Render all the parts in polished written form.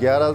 11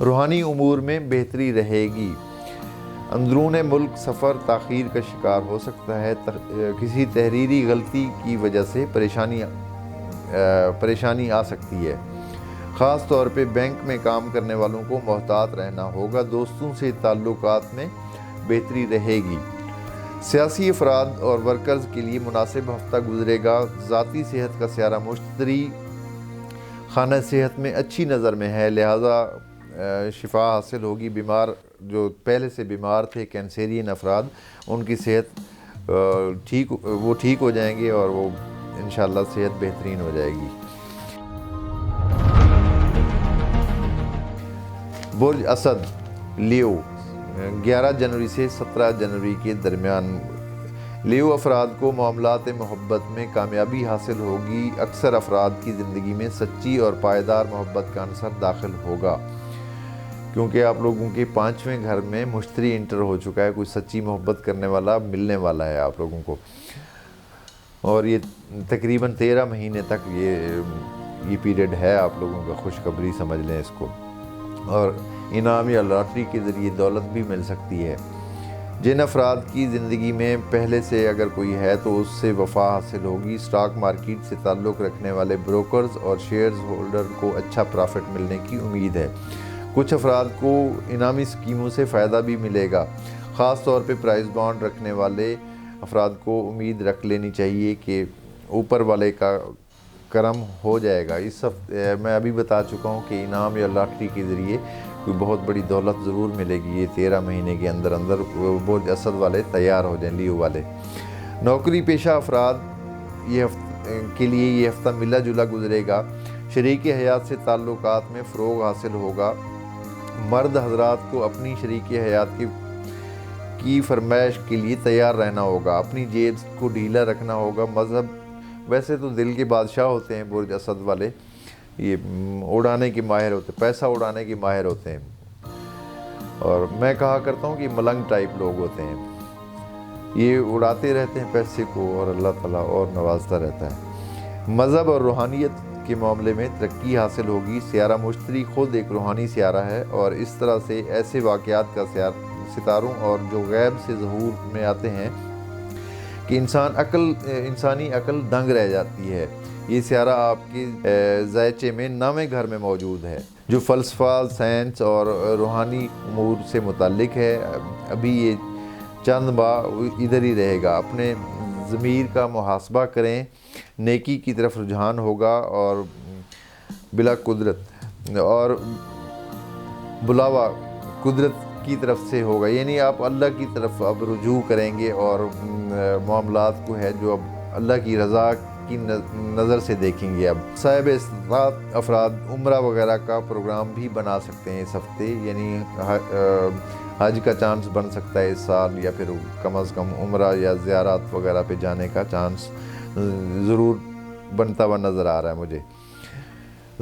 روحانی امور میں بہتری رہے گی۔ اندرون ملک سفر تاخیر کا شکار ہو سکتا ہے، کسی تحریری غلطی کی وجہ سے پریشانی آ سکتی ہے۔ خاص طور پہ بینک میں کام کرنے والوں کو محتاط رہنا ہوگا۔ دوستوں سے تعلقات میں بہتری رہے گی۔ سیاسی افراد اور ورکرز کے لیے مناسب ہفتہ گزرے گا۔ ذاتی صحت کا سیارہ مشتری خانہ صحت میں اچھی نظر میں ہے، لہٰذا شفا حاصل ہوگی۔ بیمار جو پہلے سے بیمار تھے، کینسیرین افراد، ان کی صحت ٹھیک ہو جائیں گے اور وہ انشاءاللہ صحت بہترین ہو جائے گی۔ برج اسد لیو 11 جنوری سے 17 جنوری کے درمیان۔ لیو افراد کو معاملات محبت میں کامیابی حاصل ہوگی۔ اکثر افراد کی زندگی میں سچی اور پائیدار محبت کا عنصر داخل ہوگا، کیونکہ آپ لوگوں کے 5ویں گھر میں مشتری انٹر ہو چکا ہے۔ کوئی سچی محبت کرنے والا ملنے والا ہے آپ لوگوں کو، اور یہ تقریباً 13 مہینے تک یہ پیریڈ ہے آپ لوگوں کا۔ خوشخبری سمجھ لیں اس کو، اور انعام یا لاٹری کے ذریعے دولت بھی مل سکتی ہے۔ جن افراد کی زندگی میں پہلے سے اگر کوئی ہے تو اس سے وفا حاصل ہوگی۔ اسٹاک مارکیٹ سے تعلق رکھنے والے بروکرز اور شیئرز ہولڈر کو اچھا پرافٹ ملنے کی امید ہے۔ کچھ افراد کو انعامی اسکیموں سے فائدہ بھی ملے گا۔ خاص طور پہ پرائز بانڈ رکھنے والے افراد کو امید رکھ لینی چاہیے کہ اوپر والے کا کرم ہو جائے گا۔ اس ہفتے میں ابھی بتا چکا ہوں کہ انعام یا لاٹری کے ذریعے کوئی بہت بڑی دولت ضرور ملے گی۔ یہ 13 مہینے کے اندر برج اسد والے تیار ہو جائیں، لیو والے۔ نوکری پیشہ افراد کے لیے یہ ہفتہ ملا جلا گزرے گا۔ شریک حیات سے تعلقات میں فروغ حاصل ہوگا۔ مرد حضرات کو اپنی شریک حیات کی فرمائش کے لیے تیار رہنا ہوگا۔ اپنی جیب کو ڈھیلا رکھنا ہوگا۔ مذہب ویسے تو دل کے بادشاہ ہوتے ہیں برج اسد والے، یہ اڑانے کے ماہر ہوتے ہیں، پیسہ اڑانے کے ماہر ہوتے ہیں، اور میں کہا کرتا ہوں کہ ملنگ ٹائپ لوگ ہوتے ہیں، یہ اڑاتے رہتے ہیں پیسے کو اور اللہ تعالیٰ اور نوازتا رہتا ہے۔ مذہب اور روحانیت کے معاملے میں ترقی حاصل ہوگی۔ سیارہ مشتری خود ایک روحانی سیارہ ہے، اور اس طرح سے ایسے واقعات کا ستاروں اور جو غیب سے ظہور میں آتے ہیں کہ انسانی عقل دنگ رہ جاتی ہے۔ یہ سیارہ آپ کے ذائچے میں 9ویں گھر میں موجود ہے، جو فلسفہ، سائنس اور روحانی امور سے متعلق ہے۔ ابھی یہ چند ماہ ادھر ہی رہے گا۔ اپنے ضمیر کا محاسبہ کریں، نیکی کی طرف رجحان ہوگا، اور بلا قدرت اور بلاوا قدرت کی طرف سے ہوگا، یعنی آپ اللہ کی طرف اب رجوع کریں گے، اور معاملات کو ہے جو اب اللہ کی رضا کی نظر سے دیکھیں گے۔ اب صاحب استطاعت افراد عمرہ وغیرہ کا پروگرام بھی بنا سکتے ہیں اس ہفتے، یعنی حج کا چانس بن سکتا ہے اس سال، یا پھر کم از کم عمرہ یا زیارات وغیرہ پہ جانے کا چانس ضرور بنتا ہوا نظر آ رہا ہے مجھے۔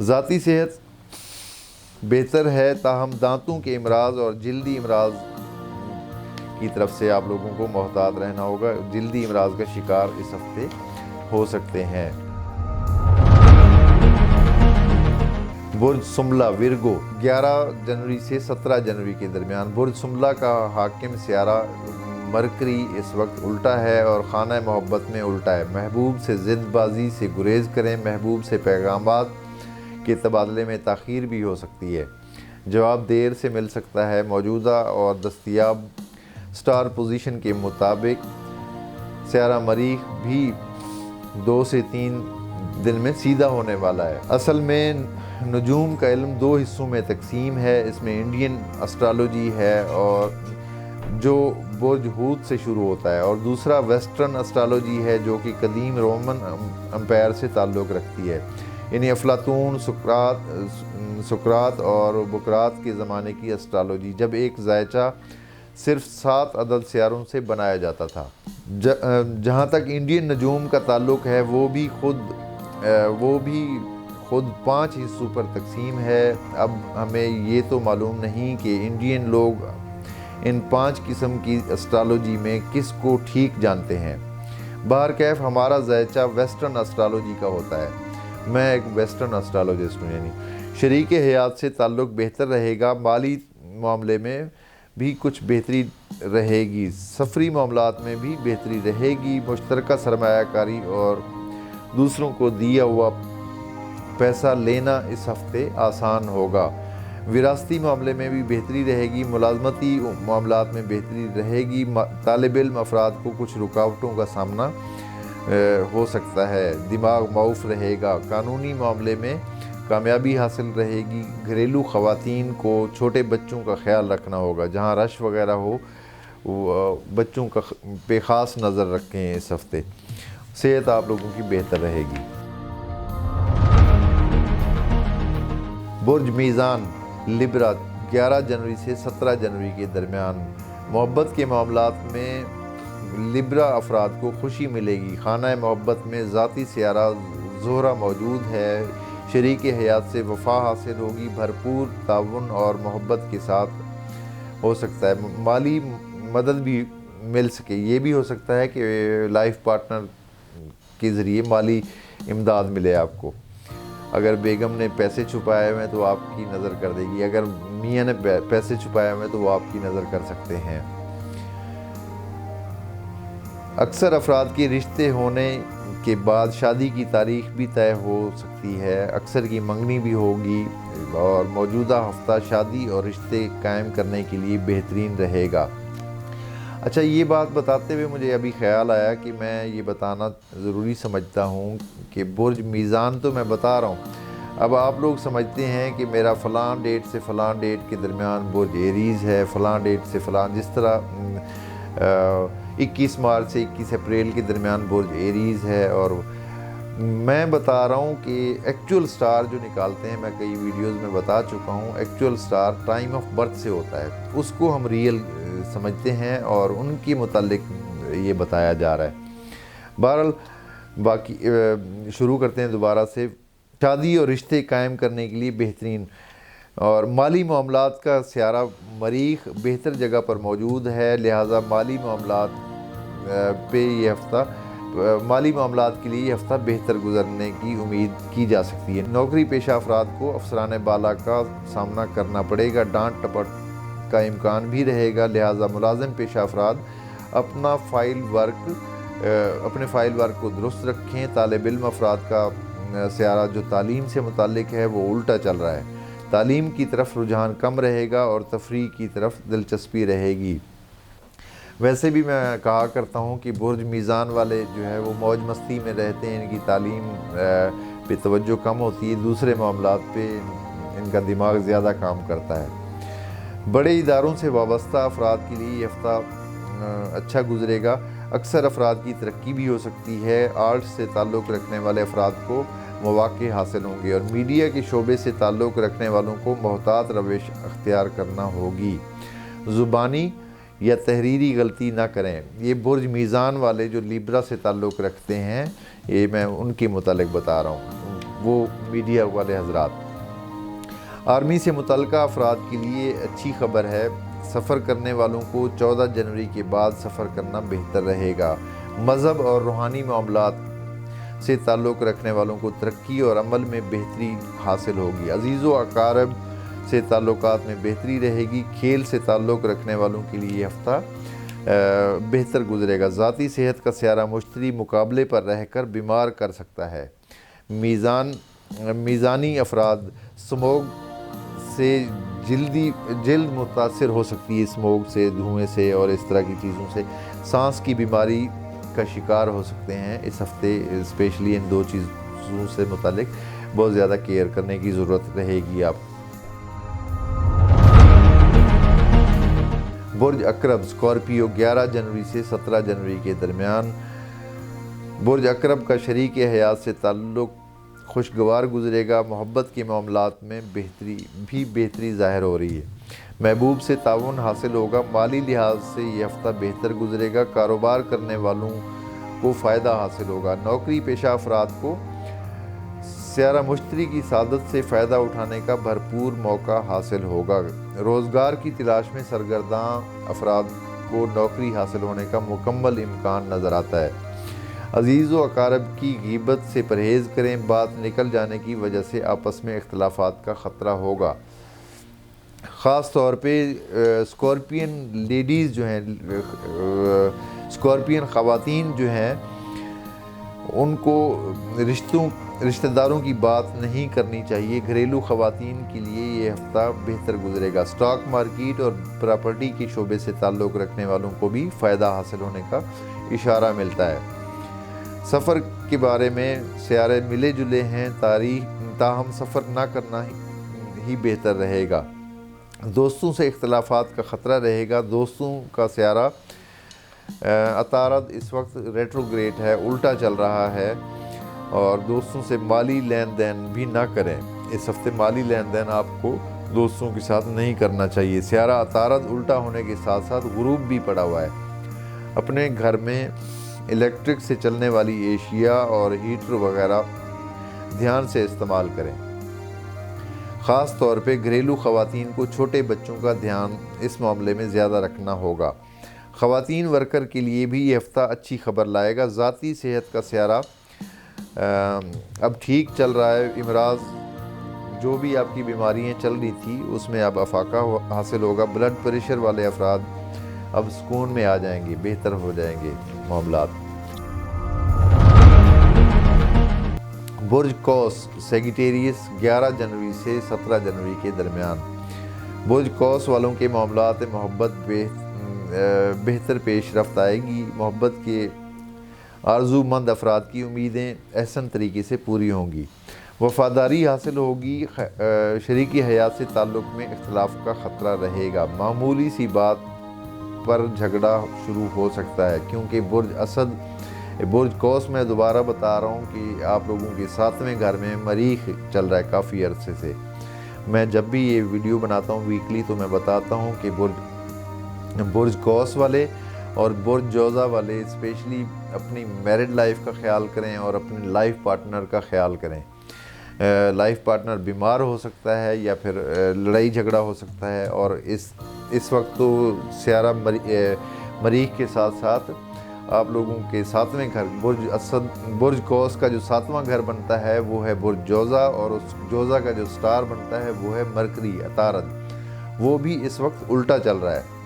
ذاتی صحت بہتر ہے، تاہم دانتوں کے امراض اور جلدی امراض کی طرف سے آپ لوگوں کو محتاط رہنا ہوگا۔ جلدی امراض کا شکار اس ہفتے ہو سکتے ہیں۔ برج سملہ ورگو 11 جنوری سے 17 جنوری کے درمیان۔ برج سملہ کا حاکم سیارہ مرکری اس وقت الٹا ہے اور خانہ محبت میں الٹا ہے۔ محبوب سے ضد بازی سے گریز کریں۔ محبوب سے پیغامات کے تبادلے میں تاخیر بھی ہو سکتی ہے۔ جواب دیر سے مل سکتا ہے۔ موجودہ اور دستیاب سٹار پوزیشن کے مطابق سیارہ مریخ بھی 2 سے 3 دن میں سیدھا ہونے والا ہے۔ اصل میں نجوم کا علم 2 حصوں میں تقسیم ہے۔ اس میں انڈین اسٹرالوجی ہے، اور جو برج ہوت سے شروع ہوتا ہے، اور دوسرا ویسٹرن اسٹرالوجی ہے جو کہ قدیم رومن امپائر سے تعلق رکھتی ہے، یعنی افلاطون، سقراط اور بقراط کے زمانے کی اسٹرالوجی، جب ایک ذائچہ صرف 7 عدد سیاروں سے بنایا جاتا تھا۔ جہاں تک انڈین نجوم کا تعلق ہے، وہ بھی خود 5 حصوں پر تقسیم ہے۔ اب ہمیں یہ تو معلوم نہیں کہ انڈین لوگ ان 5 قسم کی اسٹرالوجی میں کس کو ٹھیک جانتے ہیں۔ بہرکیف ہمارا ذائچہ ویسٹرن اسٹرالوجی کا ہوتا ہے۔ میں ایک ویسٹرن اسٹرالوجسٹ ہوں، یعنی شریک حیات سے تعلق بہتر رہے گا، مالی معاملے میں بھی کچھ بہتری رہے گی، سفری معاملات میں بھی بہتری رہے گی، مشترکہ سرمایہ کاری اور دوسروں کو دیا ہوا پیسہ لینا اس ہفتے آسان ہوگا، وراثتی معاملے میں بھی بہتری رہے گی، ملازمتی معاملات میں بہتری رہے گی، طالب علم افراد کو کچھ رکاوٹوں کا سامنا ہو سکتا ہے، دماغ معاف رہے گا، قانونی معاملے میں کامیابی حاصل رہے گی، گھریلو خواتین کو چھوٹے بچوں کا خیال رکھنا ہوگا، جہاں رش وغیرہ ہو بچوں کا پہ خاص نظر رکھیں اس ہفتے، صحت آپ لوگوں کی بہتر رہے گی۔ برج میزان لبرا 11 جنوری سے 17 جنوری کے درمیان، محبت کے معاملات میں لبرا افراد کو خوشی ملے گی، خانہ محبت میں ذاتی سیارہ زہرہ موجود ہے، شریک حیات سے وفا حاصل ہوگی، بھرپور تعاون اور محبت کے ساتھ ہو سکتا ہے، مالی مدد بھی مل سکے، یہ بھی ہو سکتا ہے کہ لائف پارٹنر کے ذریعے مالی امداد ملے آپ کو، اگر بیگم نے پیسے چھپائے ہوئے تو آپ کی نظر کر دے گی، اگر میاں نے پیسے چھپائے ہوئے تو وہ آپ کی نظر کر سکتے ہیں۔ اکثر افراد کے رشتے ہونے کے بعد شادی کی تاریخ بھی طے ہو سکتی ہے، اکثر کی منگنی بھی ہوگی، اور موجودہ ہفتہ شادی اور رشتے قائم کرنے کے لیے بہترین رہے گا۔ اچھا، یہ بات بتاتے ہوئے مجھے ابھی خیال آیا کہ میں یہ بتانا ضروری سمجھتا ہوں کہ برج میزان تو میں بتا رہا ہوں، اب آپ لوگ سمجھتے ہیں کہ میرا فلاں ڈیٹ سے فلاں ڈیٹ کے درمیان برج ایریز ہے، فلاں ڈیٹ سے فلاں، جس طرح 21 مارچ سے 21 اپریل کے درمیان برج ایریز ہے، اور میں بتا رہا ہوں کہ ایکچول سٹار جو نکالتے ہیں، میں کئی ویڈیوز میں بتا چکا ہوں، actual star time of birth سے ہوتا ہے، اس کو ہم ریئل سمجھتے ہیں اور ان کے متعلق یہ بتایا جا رہا ہے۔ بہرحال باقی شروع کرتے ہیں دوبارہ سے، شادی اور رشتے قائم کرنے کے لیے بہترین، اور مالی معاملات کا سیارہ مریخ بہتر جگہ پر موجود ہے، لہٰذا مالی معاملات پہ یہ ہفتہ، مالی معاملات کے لیے یہ ہفتہ بہتر گزرنے کی امید کی جا سکتی ہے۔ نوکری پیشہ افراد کو افسران بالا کا سامنا کرنا پڑے گا، ڈانٹ ٹپٹ کا امکان بھی رہے گا، لہٰذا ملازم پیشہ افراد اپنے فائل ورک کو درست رکھیں، طالب علم افراد کا سیارہ جو تعلیم سے متعلق ہے وہ الٹا چل رہا ہے، تعلیم کی طرف رجحان کم رہے گا اور تفریح کی طرف دلچسپی رہے گی۔ ویسے بھی میں کہا کرتا ہوں کہ برج میزان والے جو ہے وہ موج مستی میں رہتے ہیں، ان کی تعلیم پہ توجہ کم ہوتی ہے، دوسرے معاملات پہ ان کا دماغ زیادہ کام کرتا ہے۔ بڑے اداروں سے وابستہ افراد کے لیے یہ ہفتہ اچھا گزرے گا، اکثر افراد کی ترقی بھی ہو سکتی ہے، آرٹس سے تعلق رکھنے والے افراد کو مواقع حاصل ہوں گے، اور میڈیا کے شعبے سے تعلق رکھنے والوں کو محتاط روش اختیار کرنا ہوگی، زبانی یا تحریری غلطی نہ کریں۔ یہ برج میزان والے جو لیبرا سے تعلق رکھتے ہیں، یہ میں ان کے متعلق بتا رہا ہوں، وہ میڈیا والے حضرات۔ آرمی سے متعلقہ افراد کے لیے اچھی خبر ہے، سفر کرنے والوں کو 14 جنوری کے بعد سفر کرنا بہتر رہے گا، مذہب اور روحانی معاملات سے تعلق رکھنے والوں کو ترقی اور عمل میں بہتری حاصل ہوگی، عزیز و اقارب سے تعلقات میں بہتری رہے گی، کھیل سے تعلق رکھنے والوں کے لیے یہ ہفتہ بہتر گزرے گا، ذاتی صحت کا سیارہ مشتری مقابلے پر رہ کر بیمار کر سکتا ہے، میزانی افراد اسموگ سے جلد متاثر ہو سکتی ہے، اسموگ سے، دھوئیں سے اور اس طرح کی چیزوں سے سانس کی بیماری کا شکار ہو سکتے ہیں اس ہفتے، اسپیشلی ان دو چیزوں سے متعلق بہت زیادہ کیئر کرنے کی ضرورت رہے گی آپ۔ برج عقرب اسکارپیو 11 جنوری سے 17 جنوری کے درمیان، برج عقرب کا شریک حیات سے تعلق خوشگوار گزرے گا، محبت کے معاملات میں بہتری ظاہر ہو رہی ہے، محبوب سے تعاون حاصل ہوگا، مالی لحاظ سے یہ ہفتہ بہتر گزرے گا، کاروبار کرنے والوں کو فائدہ حاصل ہوگا، نوکری پیشہ افراد کو سیارہ مشتری کی سعادت سے فائدہ اٹھانے کا بھرپور موقع حاصل ہوگا، روزگار کی تلاش میں سرگرداں افراد کو نوکری حاصل ہونے کا مکمل امکان نظر آتا ہے، عزیز و اقارب کی غیبت سے پرہیز کریں، بات نکل جانے کی وجہ سے آپس میں اختلافات کا خطرہ ہوگا۔ خاص طور پہ اسکارپین لیڈیز جو ہیں، اسکارپین خواتین جو ہیں، ان کو رشتہ داروں کی بات نہیں کرنی چاہیے۔ گھریلو خواتین کے لیے یہ ہفتہ بہتر گزرے گا۔ اسٹاک مارکیٹ اور پراپرٹی کے شعبے سے تعلق رکھنے والوں کو بھی فائدہ حاصل ہونے کا اشارہ ملتا ہے۔ سفر کے بارے میں سیارے ملے جلے ہیں، تاہم سفر نہ کرنا ہی بہتر رہے گا۔ دوستوں سے اختلافات کا خطرہ رہے گا۔ دوستوں کا سیارہ عطارد اس وقت ریٹروگریڈ ہے، الٹا چل رہا ہے، اور دوستوں سے مالی لین دین بھی نہ کریں۔ اس ہفتے مالی لین دین آپ کو دوستوں کے ساتھ نہیں کرنا چاہیے۔ سیارہ عطارد الٹا ہونے کے ساتھ ساتھ غروب بھی پڑا ہوا ہے۔ اپنے گھر میں الیکٹرک سے چلنے والی اشیاء اور ہیٹر وغیرہ دھیان سے استعمال کریں۔ خاص طور پہ گھریلو خواتین کو چھوٹے بچوں کا دھیان اس معاملے میں زیادہ رکھنا ہوگا۔ خواتین ورکر کے لیے بھی یہ ہفتہ اچھی خبر لائے گا۔ ذاتی صحت کا سیارہ اب ٹھیک چل رہا ہے۔ امراض جو بھی آپ کی بیماریاں چل رہی تھی اس میں اب افاقہ حاصل ہوگا۔ بلڈ پریشر والے افراد اب سکون میں آ جائیں گے، بہتر ہو جائیں گے معاملات۔ برج قوس سیگیٹیریس 11 جنوری سے 17 جنوری کے درمیان۔ برج قوس والوں کے معاملات محبت بہتر پیش رفت آئے گی۔ محبت کے آرزو مند افراد کی امیدیں احسن طریقے سے پوری ہوں گی۔ وفاداری حاصل ہوگی۔ شریکی حیات سے تعلق میں اختلاف کا خطرہ رہے گا۔ معمولی سی بات پر جھگڑا شروع ہو سکتا ہے، کیونکہ برج قوس میں دوبارہ بتا رہا ہوں کہ آپ لوگوں کے 7ویں گھر میں مریخ چل رہا ہے کافی عرصے سے۔ میں جب بھی یہ ویڈیو بناتا ہوں ویکلی تو میں بتاتا ہوں کہ برج قوس والے اور برج جوزہ والے اسپیشلی اپنی میرڈ لائف کا خیال کریں اور اپنے لائف پارٹنر کا خیال کریں۔ لائف پارٹنر بیمار ہو سکتا ہے یا پھر لڑائی جھگڑا ہو سکتا ہے، اور اس وقت تو سیارہ مریخ کے ساتھ ساتھ آپ لوگوں کے 7ویں گھر برج قوس کا جو 7واں گھر بنتا ہے وہ ہے برج جوزہ، اور اس جوزہ کا جو سٹار بنتا ہے وہ ہے مرکری عطارد، وہ بھی اس وقت الٹا چل رہا ہے۔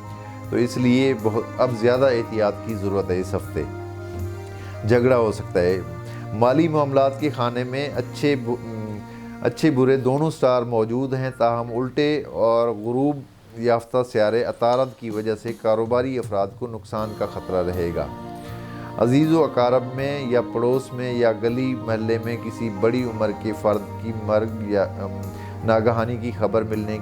تو اس لیے اب زیادہ احتیاط کی ضرورت ہے۔ اس ہفتے جھگڑا ہو سکتا ہے۔ مالی معاملات کے خانے میں اچھے برے دونوں سٹار موجود ہیں، تاہم الٹے اور غروب یافتہ سیارے عطارد کی وجہ سے کاروباری افراد کو نقصان کا خطرہ رہے گا۔ عزیز و اقارب میں یا پڑوس میں یا گلی محلے میں کسی بڑی عمر کے فرد کی مرگ یا ناگہانی کی خبر ملنے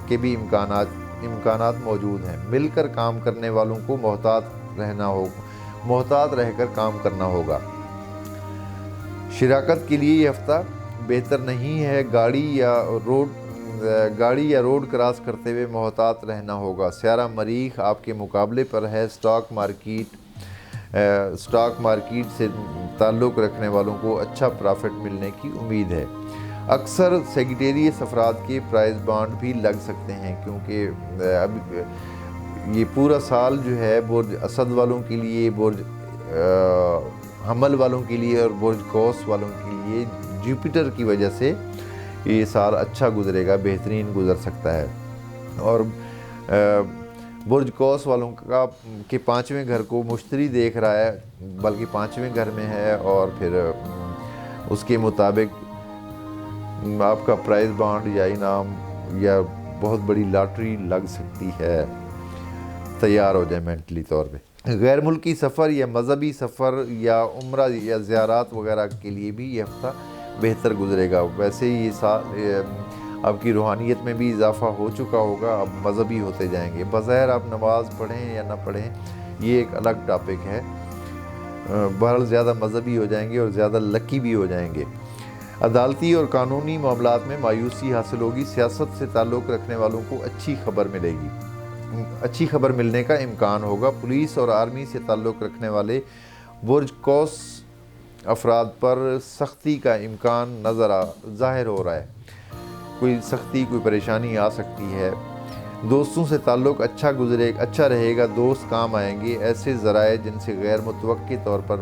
کے بھی امکانات موجود ہیں۔ مل کر کام کرنے والوں کو محتاط رہ کر کام کرنا ہوگا۔ شراکت کے لیے یہ ہفتہ بہتر نہیں ہے۔ گاڑی یا روڈ کراس کرتے ہوئے محتاط رہنا ہوگا۔ سیارہ مریخ آپ کے مقابلے پر ہے۔ اسٹاک مارکیٹ سے تعلق رکھنے والوں کو اچھا پرافٹ ملنے کی امید ہے۔ اکثر سیگیٹیریس افراد کے پرائز بانڈ بھی لگ سکتے ہیں، کیونکہ اب یہ پورا سال جو ہے برج اسد والوں کے لیے، برج حمل والوں کے لیے اور برج قوس والوں کے لیے جوپیٹر کی وجہ سے یہ سال اچھا گزرے گا، بہترین گزر سکتا ہے۔ اور برج قوس والوں کے 5ویں گھر کو مشتری دیکھ رہا ہے، بلکہ 5ویں گھر میں ہے، اور پھر اس کے مطابق آپ کا پرائز بانڈ یا انعام یا بہت بڑی لاٹری لگ سکتی ہے۔ تیار ہو جائے مینٹلی طور پہ۔ غیر ملکی سفر یا مذہبی سفر یا عمرہ یا زیارات وغیرہ کے لیے بھی یہ ہفتہ بہتر گزرے گا۔ ویسے یہ سال آپ کی روحانیت میں بھی اضافہ ہو چکا ہوگا، اب مذہبی ہوتے جائیں گے۔ بظاہر آپ نماز پڑھیں یا نہ پڑھیں یہ ایک الگ ٹاپک ہے، بہرحال زیادہ مذہبی ہو جائیں گے اور زیادہ لکی بھی ہو جائیں گے۔ عدالتی اور قانونی معاملات میں مایوسی حاصل ہوگی۔ سیاست سے تعلق رکھنے والوں کو اچھی خبر ملے گی، اچھی خبر ملنے کا امکان ہوگا۔ پولیس اور آرمی سے تعلق رکھنے والے برج قوس افراد پر سختی کا امکان ظاہر ہو رہا ہے۔ کوئی سختی، کوئی پریشانی آ سکتی ہے۔ دوستوں سے تعلق اچھا رہے گا، دوست کام آئیں گے۔ ایسے ذرائع جن سے غیر متوقع طور پر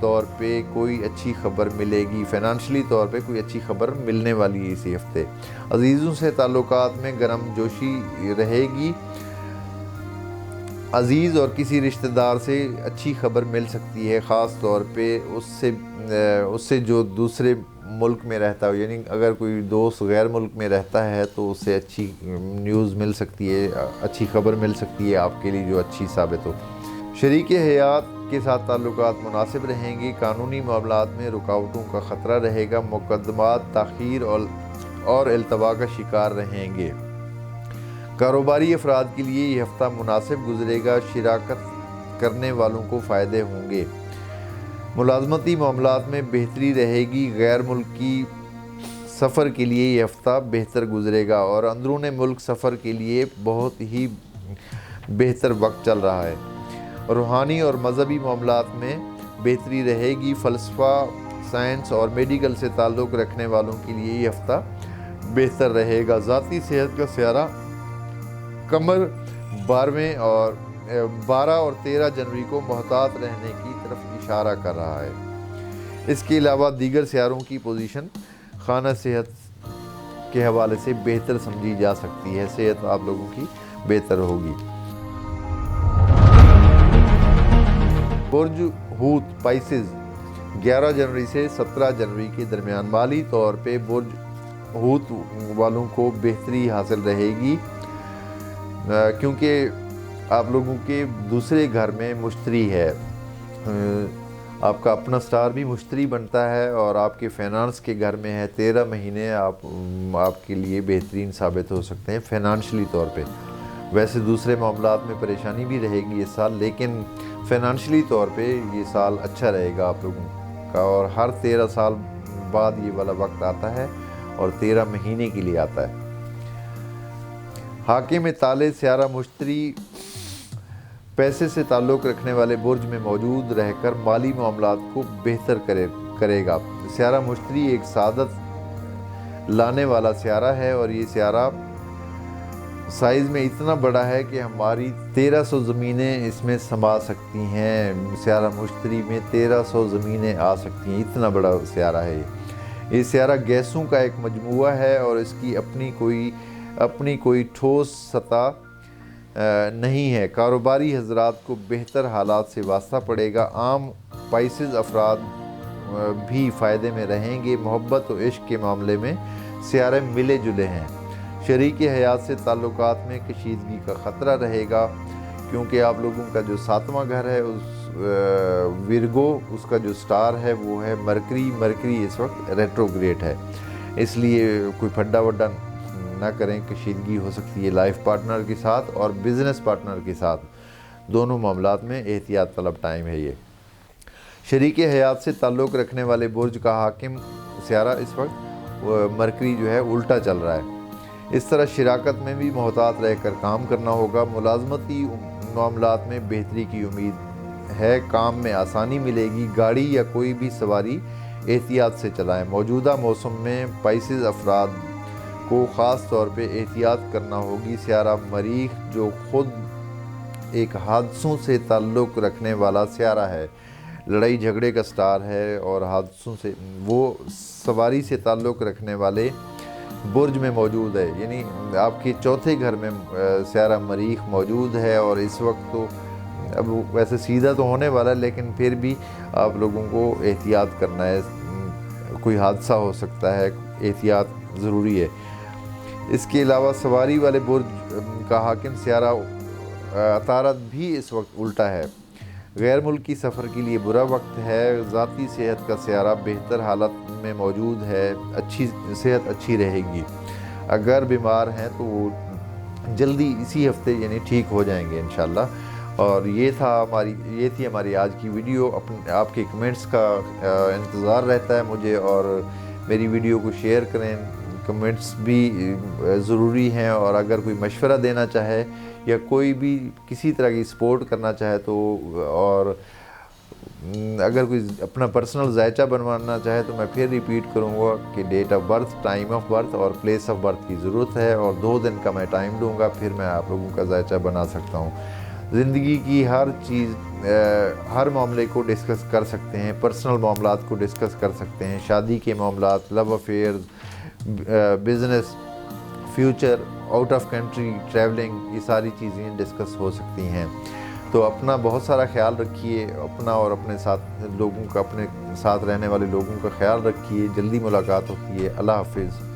طور پہ کوئی اچھی خبر ملے گی، فائنانشلی طور پہ کوئی اچھی خبر ملنے والی ہے اسی ہفتے۔ عزیزوں سے تعلقات میں گرم جوشی رہے گی، عزیز اور کسی رشتہ دار سے اچھی خبر مل سکتی ہے، خاص طور پہ اس سے جو دوسرے ملک میں رہتا ہو، یعنی اگر کوئی دوست غیر ملک میں رہتا ہے تو اس سے اچھی نیوز مل سکتی ہے، اچھی خبر مل سکتی ہے آپ کے لیے جو اچھی ثابت ہو۔ شریک حیات کے ساتھ تعلقات مناسب رہیں گے، قانونی معاملات میں رکاوٹوں کا خطرہ رہے گا، مقدمات تاخیر اور التوا کا شکار رہیں گے۔ کاروباری افراد کے لیے یہ ہفتہ مناسب گزرے گا، شراکت کرنے والوں کو فائدے ہوں گے۔ ملازمتی معاملات میں بہتری رہے گی، غیر ملکی سفر کے لیے یہ ہفتہ بہتر گزرے گا اور اندرون ملک سفر کے لیے بہت ہی بہتر وقت چل رہا ہے۔ روحانی اور مذہبی معاملات میں بہتری رہے گی، فلسفہ، سائنس اور میڈیکل سے تعلق رکھنے والوں کے لیے یہ ہفتہ بہتر رہے گا۔ ذاتی صحت کا سیارہ قمر 12 اور 13 جنوری کو محتاط رہنے کی طرف اشارہ کر رہا ہے۔ اس کے علاوہ دیگر سیاروں کی پوزیشن خانہ صحت کے حوالے سے بہتر سمجھی جا سکتی ہے، صحت آپ لوگوں کی بہتر ہوگی۔ برج حوت پائسز 11 جنوری سے 17 جنوری کے درمیان مالی طور پہ برج حوت والوں کو بہتری حاصل رہے گی، کیونکہ آپ لوگوں کے دوسرے گھر میں مشتری ہے، آپ کا اپنا سٹار بھی مشتری بنتا ہے اور آپ کے فائنانس کے گھر میں ہے۔ 13 مہینے آپ کے لیے بہترین ثابت ہو سکتے ہیں فائنانشلی طور پہ۔ ویسے دوسرے معاملات میں پریشانی بھی رہے گی اس سال، لیکن فائنانشلی طور پہ یہ سال اچھا رہے گا آپ لوگوں کا، اور ہر 13 سال بعد یہ والا وقت آتا ہے اور 13 مہینے کے لیے آتا ہے۔ حاکم تالے سیارہ مشتری پیسے سے تعلق رکھنے والے برج میں موجود رہ کر مالی معاملات کو بہتر کرے گا۔ سیارہ مشتری ایک سعادت لانے والا سیارہ ہے اور یہ سیارہ سائز میں اتنا بڑا ہے کہ ہماری 1300 زمینیں اس میں سما سکتی ہیں۔ سیارہ مشتری میں 1300 زمینیں آ سکتی ہیں، اتنا بڑا سیارہ ہے یہ سیارہ گیسوں کا ایک مجموعہ ہے اور اس کی اپنی کوئی ٹھوس سطح نہیں ہے۔ کاروباری حضرات کو بہتر حالات سے واسطہ پڑے گا، عام پائسز افراد بھی فائدے میں رہیں گے۔ محبت و عشق کے معاملے میں سیارے ملے جلے ہیں۔ شریک حیات سے تعلقات میں کشیدگی کا خطرہ رہے گا، کیونکہ آپ لوگوں کا جو 7واں گھر ہے ورگو، اس کا جو سٹار ہے وہ ہے مرکری اس وقت ریٹروگریڈ ہے، اس لیے کوئی پھڈا وڈا نہ کریں، کشیدگی ہو سکتی ہے لائف پارٹنر کے ساتھ اور بزنس پارٹنر کے ساتھ، دونوں معاملات میں احتیاط طلب ٹائم ہے یہ۔ شریک حیات سے تعلق رکھنے والے برج کا حاکم سیارہ اس وقت مرکری جو ہے الٹا چل رہا ہے، اس طرح شراکت میں بھی محتاط رہ کر کام کرنا ہوگا۔ ملازمتی معاملات میں بہتری کی امید ہے، کام میں آسانی ملے گی، گاڑی یا کوئی بھی سواری احتیاط سے چلائیں۔ موجودہ موسم میں پائسز افراد کو خاص طور پہ احتیاط کرنا ہوگی۔ سیارہ مریخ جو خود ایک حادثوں سے تعلق رکھنے والا سیارہ ہے، لڑائی جھگڑے کا سٹار ہے اور حادثوں سے وہ سواری سے تعلق رکھنے والے برج میں موجود ہے، یعنی آپ کے چوتھے گھر میں سیارہ مریخ موجود ہے، اور اس وقت تو اب ویسے سیدھا تو ہونے والا ہے لیکن پھر بھی آپ لوگوں کو احتیاط کرنا ہے، کوئی حادثہ ہو سکتا ہے، احتیاط ضروری ہے۔ اس کے علاوہ سواری والے برج کا حاکم سیارہ عطارد بھی اس وقت الٹا ہے، غیر ملکی سفر کے لیے برا وقت ہے۔ ذاتی صحت کا سیارہ بہتر حالت میں موجود ہے، صحت اچھی رہے گی، اگر بیمار ہیں تو وہ جلدی اسی ہفتے یعنی ٹھیک ہو جائیں گے انشاءاللہ۔ اور یہ تھی ہماری آج کی ویڈیو۔ آپ کے کمنٹس کا انتظار رہتا ہے مجھے، اور میری ویڈیو کو شیئر کریں، کمنٹس بھی ضروری ہیں، اور اگر کوئی مشورہ دینا چاہے یا کوئی بھی کسی طرح کی سپورٹ کرنا چاہے تو، اور اگر کوئی اپنا پرسنل ذائچہ بنوانا چاہے تو میں پھر ریپیٹ کروں گا کہ date of birth, time of birth اور پلیس آف برتھ کی ضرورت ہے، اور 2 دن کا میں ٹائم دوں گا، پھر میں آپ لوگوں کا ذائچہ بنا سکتا ہوں۔ زندگی کی ہر چیز، ہر معاملے کو ڈسکس کر سکتے ہیں، پرسنل معاملات کو ڈسکس کر سکتے ہیں، شادی کے معاملات، love affairs, business, future, out of country travelling, یہ ساری چیزیں ڈسکس ہو سکتی ہیں۔ تو اپنا بہت سارا خیال رکھیے، اپنا اور اپنے ساتھ لوگوں کا، اپنے ساتھ رہنے والے لوگوں کا خیال رکھیے۔ جلدی ملاقات ہوتی ہے۔ اللہ حافظ۔